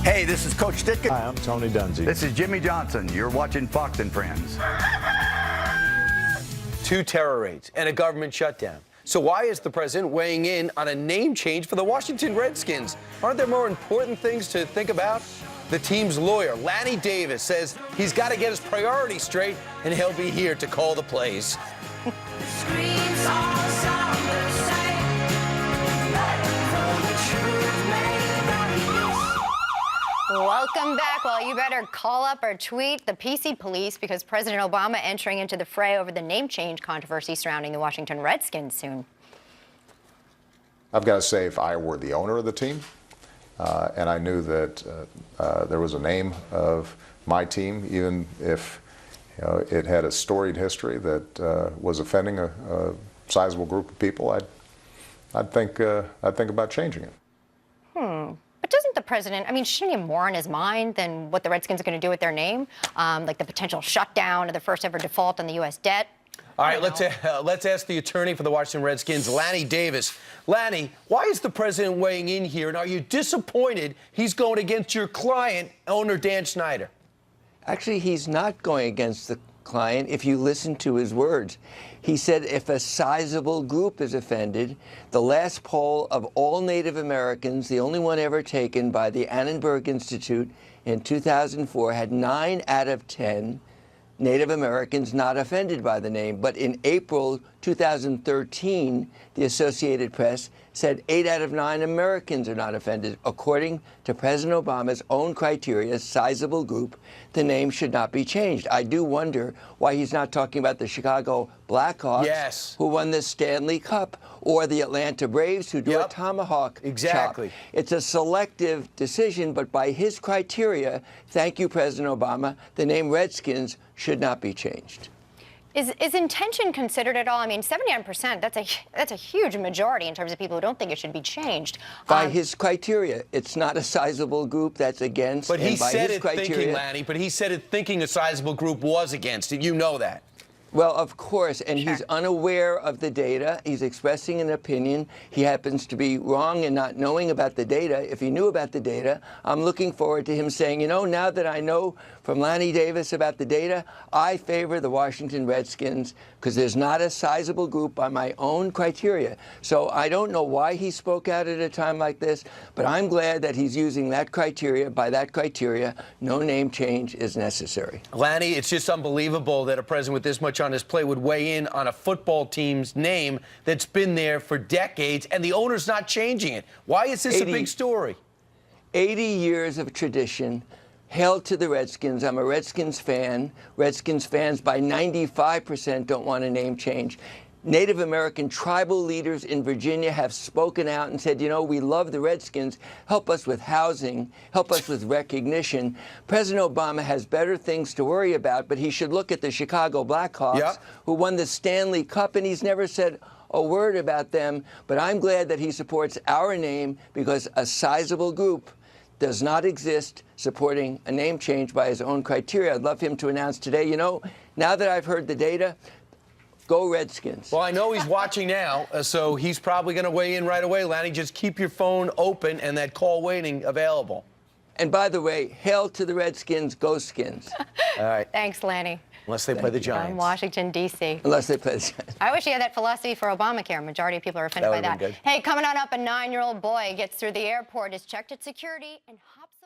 Hey, this is Coach Ditka. Hi, I'm Tony Dungy. This is Jimmy Johnson. You're watching Fox and Friends. 2 terror raids and a government shutdown. So why is the president weighing in on a name change for the Washington Redskins? Aren't there more important things to think about? The team's lawyer, Lanny Davis, says he's got to get his priorities straight, and he'll be here to call the plays. Welcome back. Well, you better call up or tweet the PC police because President Obama entering into the fray over the name change controversy surrounding the Washington Redskins soon. I've got to say, if I were the owner of the team and I knew that there was a name of my team, even if it had a storied history that was offending a sizable group of people, I'd think about changing it. But doesn't the president, I mean, shouldn't he have more on his mind than what the Redskins are going to do with their name? Like the potential shutdown of the first ever default on the U.S. debt? All right, let's ask the attorney for the Washington Redskins, Lanny Davis. Lanny, why is the president weighing in here, and are you disappointed he's going against your client, owner Dan Snyder? Actually, he's not going against the client if you listen to his words. He said if a sizable group is offended, the last poll of all Native Americans, the only one ever taken by the Annenberg Institute in 2004, had 9 out of 10 Native Americans not offended by the name. But in April 2013, the Associated Press said 8 out of 9 Americans are not offended. According to President Obama's own criteria, sizable group, the name should not be changed. I do wonder why he's not talking about the Chicago Blackhawks, yes, who won the Stanley Cup, or the Atlanta Braves, who do a tomahawk exactly. chop. It's a selective decision, but by his criteria, thank you, President Obama, the name Redskins should not be changed. Is intention considered at all? I mean, 79%, that's a huge majority in terms of people who don't think it should be changed. By his criteria, it's not a sizable group that's against. But he said it criteria, thinking, Lanny, but he said it thinking a sizable group was against it. You know that. Well, of course, and Sure. He's unaware of the data. He's expressing an opinion. He happens to be wrong in not knowing about the data. If he knew about the data, I'm looking forward to him saying, you know, now that I know from Lanny Davis about the data, I favor the Washington Redskins because there's not a sizable group by my own criteria. So I don't know why he spoke out at a time like this, but I'm glad that he's using that criteria. By that criteria, no name change is necessary. Lanny, it's just unbelievable that a president with this much on his plate would weigh in on a football team's name that's been there for decades, and the owner's not changing it. Why is this a big story? 80 years of tradition. Hail to the Redskins. I'm a Redskins fan. Redskins fans by 95% don't want a name change. Native American tribal leaders in Virginia have spoken out and said, you know, we love the Redskins. Help us with housing. Help us with recognition. President Obama has better things to worry about, but he should look at the Chicago Blackhawks, who won the Stanley Cup, and he's never said a word about them. But I'm glad that he supports our name because a sizable group does not exist supporting a name change by his own criteria. I'd love him to announce today, you know, now that I've heard the data, go Redskins. Well, I know he's watching now, so he's probably going to weigh in right away. Lanny, just keep your phone open and that call waiting available. And by the way, hail to the Redskins, go Skins. All right. Thanks, Lanny. Unless they play the Giants. From Washington, D.C. Unless they play the Giants. I wish he had that philosophy for Obamacare. Majority of people are offended by that. Good. Hey, coming on up, a 9-year-old boy gets through the airport, is checked at security, and hops